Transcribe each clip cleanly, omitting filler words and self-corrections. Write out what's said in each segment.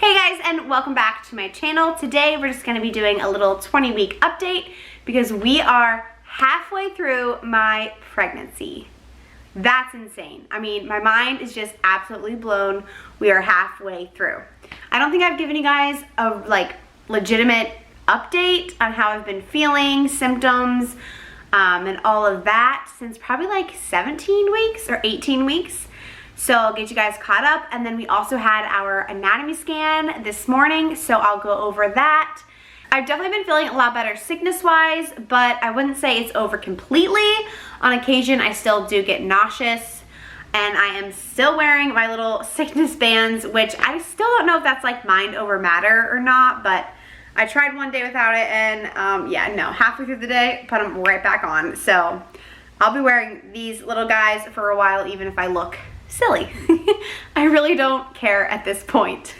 Hey guys, and welcome back to my channel. Today we're just going to be doing a little 20-week update because we are halfway through my pregnancy. That's insane. I mean, my mind is just absolutely blown. We are halfway through. I don't think I've given you guys a legitimate update on how I've been feeling, symptoms, and all of that since probably like 17 weeks or 18 weeks. So I'll get you guys caught up, and then we also had our anatomy scan this morning, so I'll go over that. I've definitely been feeling a lot better sickness-wise, but I wouldn't say it's over completely. On occasion, I still do get nauseous, and I am still wearing my little sickness bands, which I still don't know if that's like mind over matter or not, but I tried one day without it, and yeah, no, halfway through the day, put them right back on. So I'll be wearing these little guys for a while, even if I look silly. I really don't care at this point.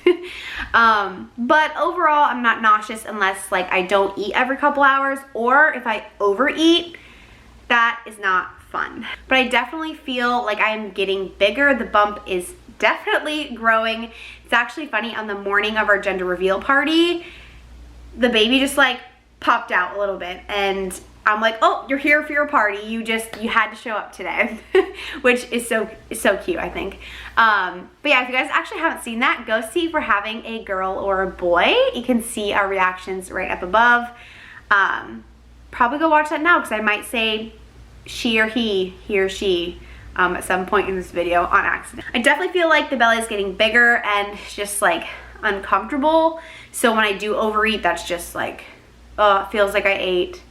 But overall, I'm not nauseous unless like I don't eat every couple hours, or if I overeat, that is not fun. But I definitely feel like I am getting bigger. The bump is definitely growing. It's actually funny, on the morning of our gender reveal party, the baby just like popped out a little bit, and I'm like, oh, you're here for your party. You had to show up today, which is so cute, I think. But yeah, if you guys actually haven't seen that, go see if we're having a girl or a boy. You can see our reactions right up above. Probably go watch that now, because I might say she or he or she, at some point in this video on accident. I definitely feel like the belly is getting bigger and just like uncomfortable. So when I do overeat, that's just like, oh, it feels like I ate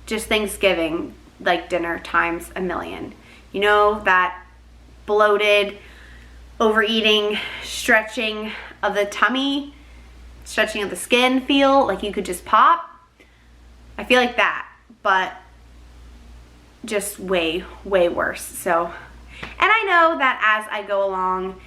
just Thanksgiving, like dinner times a million. You know, that bloated, overeating, stretching of the tummy, stretching of the skin feel, like you could just pop. I feel like that, but just way, way worse. So, and I know that as I go along,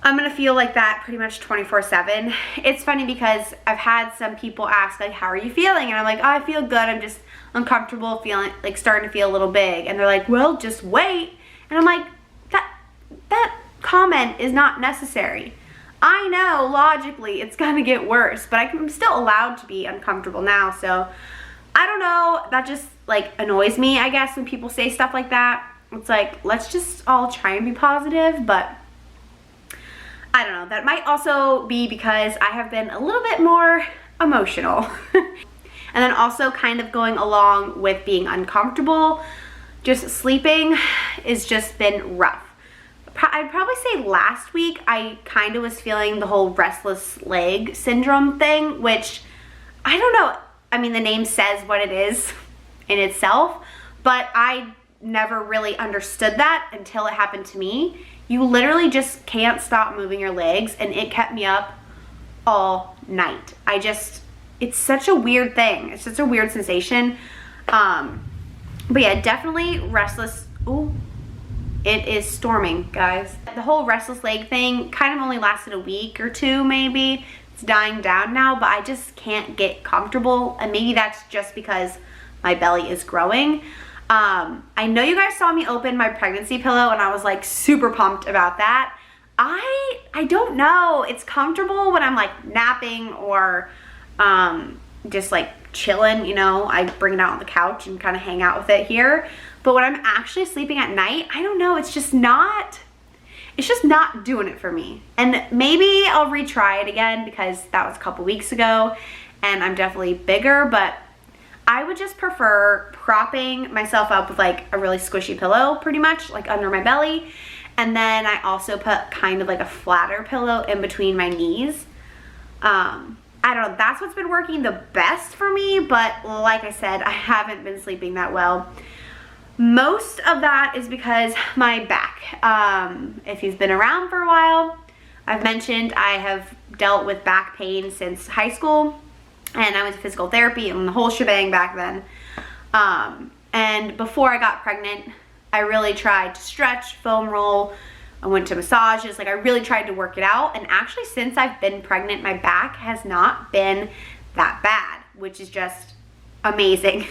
I'm gonna feel like that pretty much 24/7. It's funny because I've had some people ask like, how are you feeling? And I'm like, oh, I feel good. I'm just uncomfortable, feeling like starting to feel a little big. And they're like, well, just wait. And I'm like, that comment is not necessary. I know logically it's gonna get worse, but I'm still allowed to be uncomfortable now. So I don't know, that just like annoys me, I guess, when people say stuff like that. It's like, let's just all try and be positive, but I don't know. That might also be because I have been a little bit more emotional. And then also kind of going along with being uncomfortable, just sleeping has just been rough. I'd probably say last week I kind of was feeling the whole restless leg syndrome thing, which I don't know. I mean, the name says what it is in itself, but I never really understood that until it happened to me. You literally just can't stop moving your legs, and it kept me up all night. It's such a weird thing. It's such a weird sensation. But yeah, definitely restless. Ooh, it is storming, guys. The whole restless leg thing kind of only lasted a week or two, maybe. It's dying down now, but I just can't get comfortable, and maybe that's just because my belly is growing. I know you guys saw me open my pregnancy pillow, and I was like super pumped about that. I don't know. It's comfortable when I'm like napping or just like chilling, you know. I bring it out on the couch and kind of hang out with it here. But when I'm actually sleeping at night, I don't know. It's just not doing it for me. And maybe I'll retry it again because that was a couple weeks ago and I'm definitely bigger, but I would just prefer propping myself up with like a really squishy pillow, pretty much like under my belly. And then I also put kind of like a flatter pillow in between my knees. I don't know, that's what's been working the best for me, but like I said, I haven't been sleeping that well. Most of that is because my back. If you've been around for a while, I've mentioned I have dealt with back pain since high school. And I went to physical therapy and the whole shebang back then. And before I got pregnant, I really tried to stretch, foam roll. I went to massages. Like, I really tried to work it out. And actually, since I've been pregnant, my back has not been that bad, which is just amazing.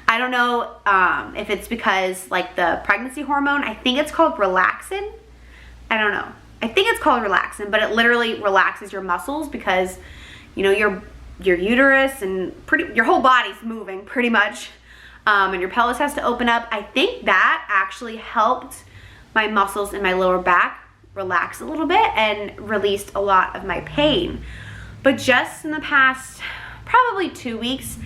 I don't know if it's because like the pregnancy hormone, I think it's called relaxin. I don't know. I think it's called relaxin, but it literally relaxes your muscles because, you know, your uterus and your whole body's moving pretty much, and your pelvis has to open up. I think that actually helped my muscles in my lower back relax a little bit and released a lot of my pain. But just in the past probably 2 weeks,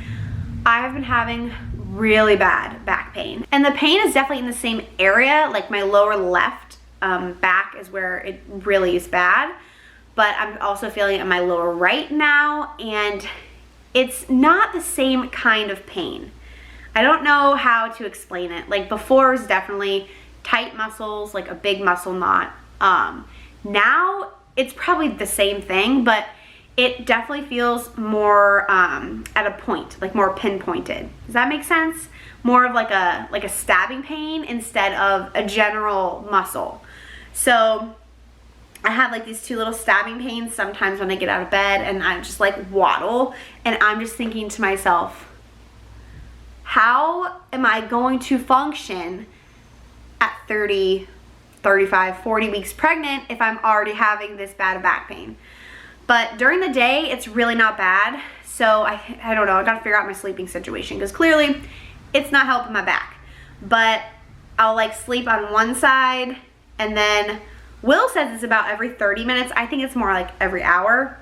I have been having really bad back pain. And the pain is definitely in the same area, like my lower left back is where it really is bad. But I'm also feeling it in my lower right now, and it's not the same kind of pain. I don't know how to explain it. Like before, it was definitely tight muscles, like a big muscle knot. Now it's probably the same thing, but it definitely feels more at a point, like more pinpointed. Does that make sense? More of like a stabbing pain instead of a general muscle. So I have like these two little stabbing pains sometimes when I get out of bed, and I just like waddle, and I'm just thinking to myself, how am I going to function at 30, 35, 40 weeks pregnant if I'm already having this bad back pain? But during the day, it's really not bad. So I don't know, I gotta figure out my sleeping situation because clearly it's not helping my back. But I'll like sleep on one side, and then Will says it's about every 30 minutes. I think it's more like every hour.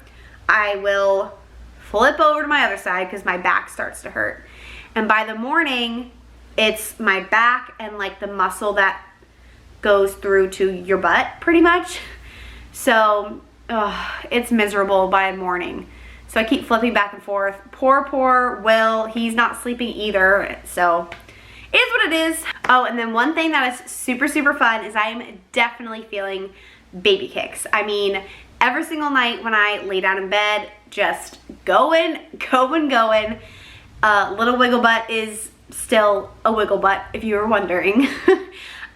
I will flip over to my other side because my back starts to hurt. And by the morning, it's my back and like the muscle that goes through to your butt pretty much. So it's miserable by morning. So I keep flipping back and forth. Poor Will, he's not sleeping either. So it is what it is. Oh, and then one thing that is super fun is I am definitely feeling baby kicks. I mean, every single night when I lay down in bed, just going. Little wiggle butt is still a wiggle butt, if you were wondering.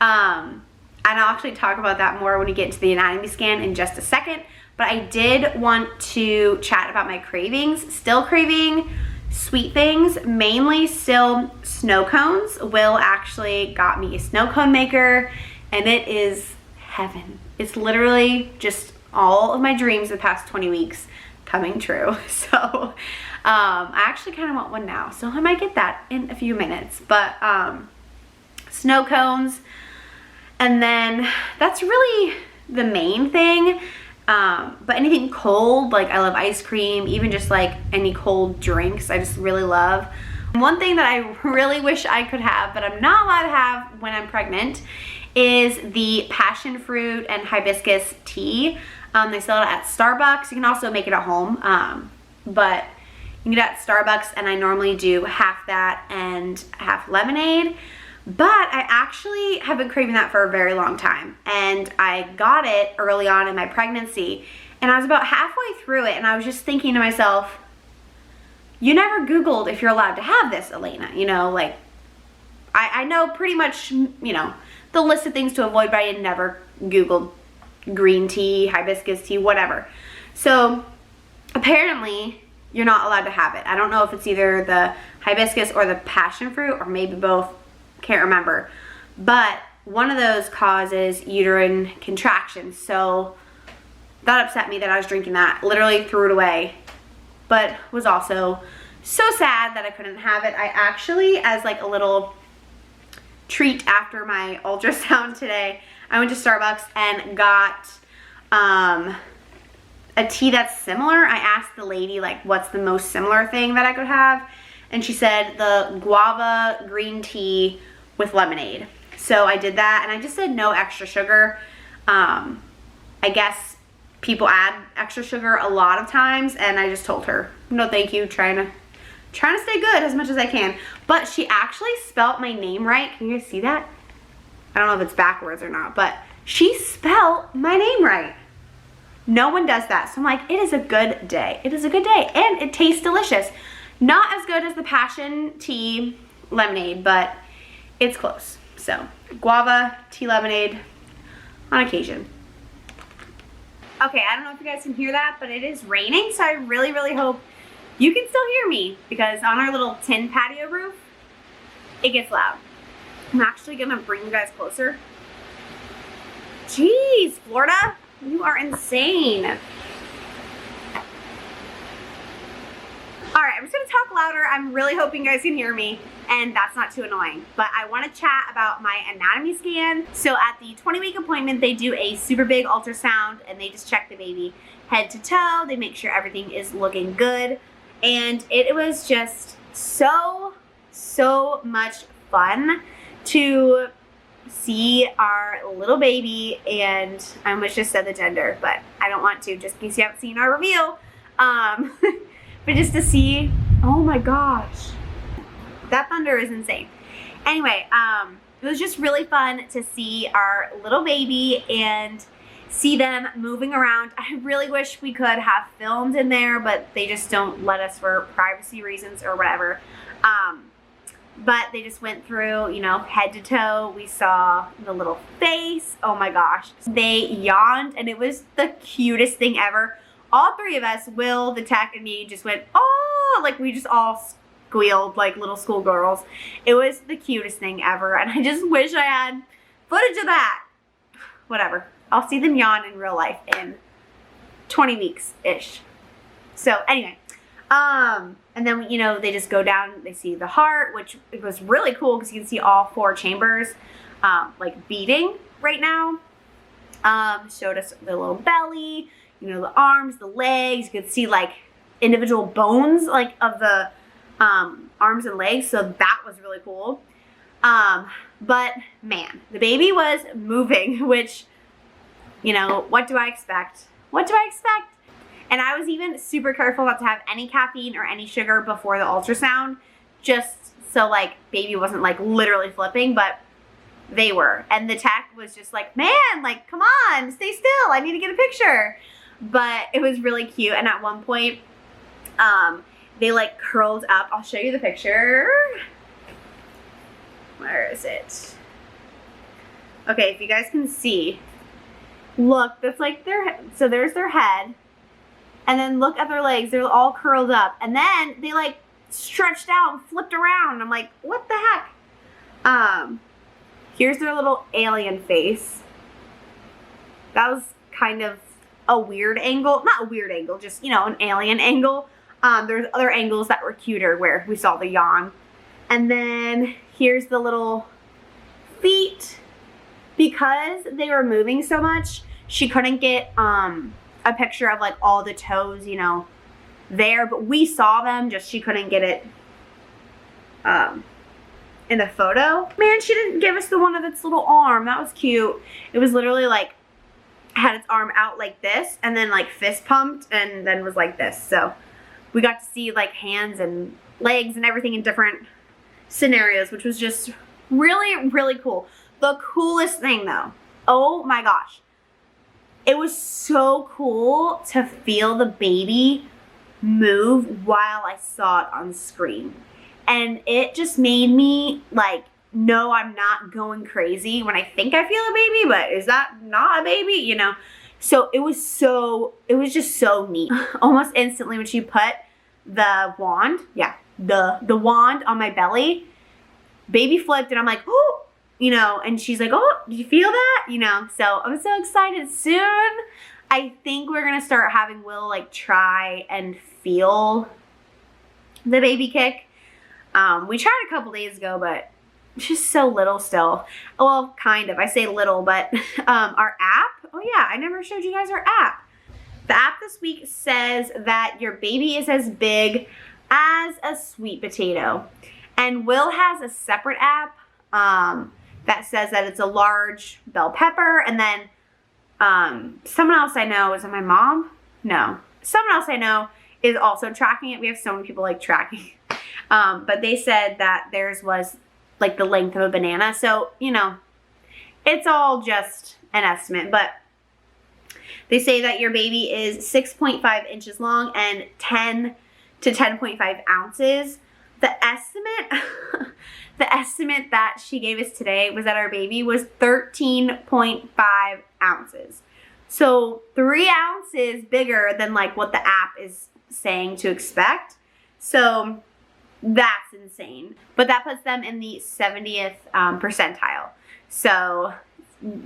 And I'll actually talk about that more when we get into the anatomy scan in just a second. But I did want to chat about my cravings. Still craving sweet things, mainly still snow cones. Will actually got me a snow cone maker, and it is heaven. It's literally just all of my dreams the past 20 weeks coming true. So I actually kind of want one now, so I might get that in a few minutes. But snow cones, and then that's really the main thing. But anything cold, like I love ice cream, even just like any cold drinks, I just really love. One thing that I really wish I could have, but I'm not allowed to have when I'm pregnant, is the passion fruit and hibiscus tea. They sell it at Starbucks. You can also make it at home, but you can get it at Starbucks, and I normally do half that and half lemonade. But I actually have been craving that for a very long time, and I got it early on in my pregnancy, and I was about halfway through it, and I was just thinking to myself, you never Googled if you're allowed to have this, Elena. You know, like, I know pretty much, you know, the list of things to avoid, but I had never Googled green tea, hibiscus tea, whatever. So apparently you're not allowed to have it. I don't know if it's either the hibiscus or the passion fruit, or maybe both. Can't remember, but one of those causes uterine contractions. So that upset me that I was drinking that. Literally threw it away, but was also so sad that I couldn't have it. I actually, as like a little treat after my ultrasound today, I went to Starbucks and got a tea that's similar. I asked the lady like what's the most similar thing that I could have, and she said the guava green tea with lemonade. So I did that, and I just said no extra sugar. I guess people add extra sugar a lot of times, and I just told her no thank you, trying to stay good as much as I can. But she actually spelt my name right. Can you guys see that? I don't know if it's backwards or not, but she spelled my name right. No one does that. So I'm like, it is a good day. It is a good day, and it tastes delicious. Not as good as the passion tea lemonade, but it's close. So guava tea lemonade on occasion. Okay, I don't know if you guys can hear that, but it is raining, so I really hope you can still hear me, because on our little tin patio roof, it gets loud. I'm actually gonna bring you guys closer. Jeez, Florida, You are insane. Alright, I'm just going to talk louder. I'm really hoping you guys can hear me, and that's not too annoying. But I want to chat about my anatomy scan. So at the 20-week appointment, they do a super big ultrasound, and they just check the baby head to toe. They make sure everything is looking good. And it was just so much fun to see our little baby, and I almost just said the gender, but I don't want to, just in case you haven't seen our reveal. But just to see, oh my gosh, that thunder is insane. Anyway, it was just really fun to see our little baby and see them moving around. I really wish we could have filmed in there, but they just don't let us for privacy reasons or whatever. But they just went through, you know, head to toe. We saw the little face. Oh my gosh. They yawned, and it was the cutest thing ever. All three of us, Will, the tech, and me, just went, oh, like we just all squealed like little schoolgirls. It was the cutest thing ever, and I just wish I had footage of that. Whatever. I'll see them yawn in real life in 20 weeks-ish. So anyway, and then, you know, they just go down, they see the heart, which it was really cool because you can see all 4 chambers like beating right now. Showed us the little belly, you know, the arms, the legs. You could see like individual bones like of the arms and legs, so that was really cool. But man, the baby was moving, which, you know, what do I expect? What do I expect? And I was even super careful not to have any caffeine or any sugar before the ultrasound, just so like baby wasn't like literally flipping, but they were. And the tech was just like, man, like, come on, stay still. I need to get a picture. But it was really cute. And at one point, they like curled up. I'll show you the picture. Where is it? Okay, if you guys can see, look, that's like their, so there's their head. And then look at their legs, they're all curled up. And then they like stretched out and flipped around. I'm like, what the heck? Here's their little alien face. That was kind of a weird angle. Not a weird angle, just, you know, an alien angle. There's other angles that were cuter where we saw the yawn. And then here's the little feet. Because they were moving so much, she couldn't get a picture of like all the toes, you know, there, but we saw them, just she couldn't get it in the photo. Man, she didn't give us the one of its little arm. That was cute. It was literally like, had its arm out like this, and then like fist pumped, and then was like this. So we got to see like hands and legs and everything in different scenarios, which was just really cool. The coolest thing though, oh my gosh, it was so cool to feel the baby move while I saw it on screen. And it just made me like, no, I'm not going crazy when I think I feel a baby, but is that not a baby, you know? So it was just so neat. Almost instantly when she put the wand, yeah, the wand on my belly, baby flipped, and I'm like, oh, you know, and she's like, oh, did you feel that? You know, so I'm so excited. Soon, I think we're going to start having Will like try and feel the baby kick. We tried a couple days ago, but just so little still. Well, kind of. I say little, but our app, oh yeah, I never showed you guys our app. The app this week says that your baby is as big as a sweet potato. And Will has a separate app that says that it's a large bell pepper. And then someone else I know, is it my mom? No. Someone else I know is also tracking it. We have so many people like tracking. But they said that theirs was like the length of a banana. So, you know, it's all just an estimate. But they say that your baby is 6.5 inches long and 10 to 10.5 ounces. The estimate that she gave us today was that our baby was 13.5 ounces. So 3 ounces bigger than like what the app is saying to expect. So that's insane. But that puts them in the 70th percentile. So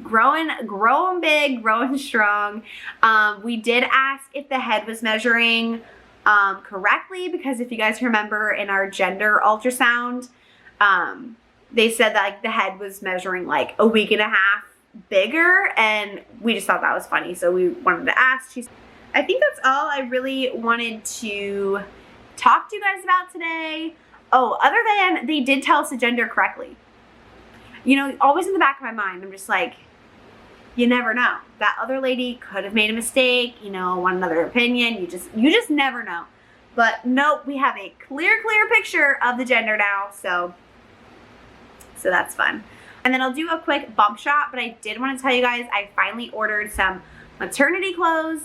growing big, growing strong. We did ask if the head was measuring correctly, because if you guys remember in our gender ultrasound, they said that like the head was measuring like a week and a half bigger, and we just thought that was funny, so we wanted to ask. I think that's all I really wanted to talk to you guys about today. Oh, other than they did tell us the gender correctly. You know, always in the back of my mind, I'm just like, you never know. That other lady could have made a mistake, you know, want another opinion. You just never know. But nope, we have a clear picture of the gender now, so that's fun. And then I'll do a quick bump shot, but I did want to tell you guys I finally ordered some maternity clothes,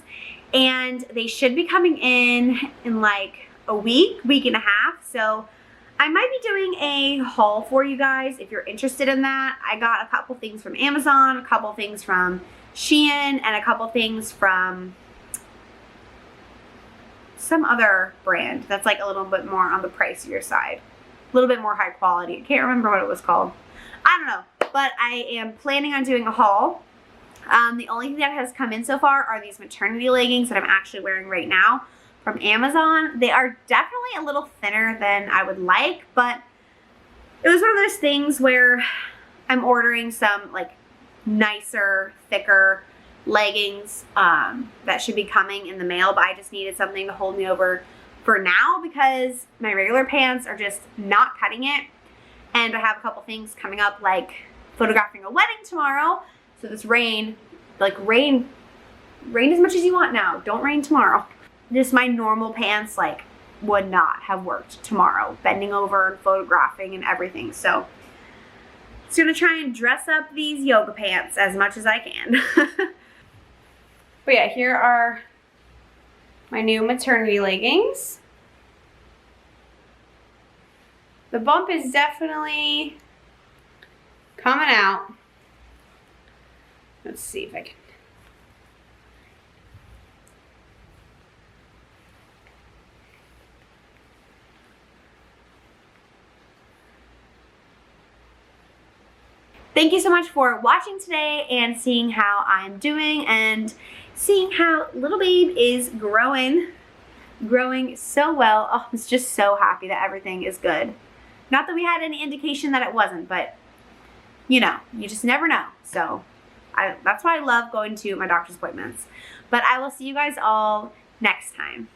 and they should be coming in like a week and a half. So I might be doing a haul for you guys if you're interested in that. I got a couple things from Amazon, a couple things from Shein, and a couple things from some other brand that's like a little bit more on the pricier side. A little bit more high quality. I can't remember what it was called. I don't know, but I am planning on doing a haul. The only thing that has come in so far are these maternity leggings that I'm actually wearing right now from Amazon. They are definitely a little thinner than I would like, but it was one of those things where I'm ordering some like nicer, thicker leggings that should be coming in the mail, but I just needed something to hold me over for now because my regular pants are just not cutting it. And I have a couple things coming up, like photographing a wedding tomorrow. So this rain as much as you want now. Don't rain tomorrow. Just my normal pants like would not have worked tomorrow, bending over and photographing and everything. So just gonna try and dress up these yoga pants as much as I can. But yeah, here are my new maternity leggings. The bump is definitely coming out. Let's see if I can. Thank you so much for watching today and seeing how I'm doing and seeing how little babe is growing so well. Oh, I'm just so happy that everything is good. Not that we had any indication that it wasn't, but you know, you just never know. So that's why I love going to my doctor's appointments. But I will see you guys all next time.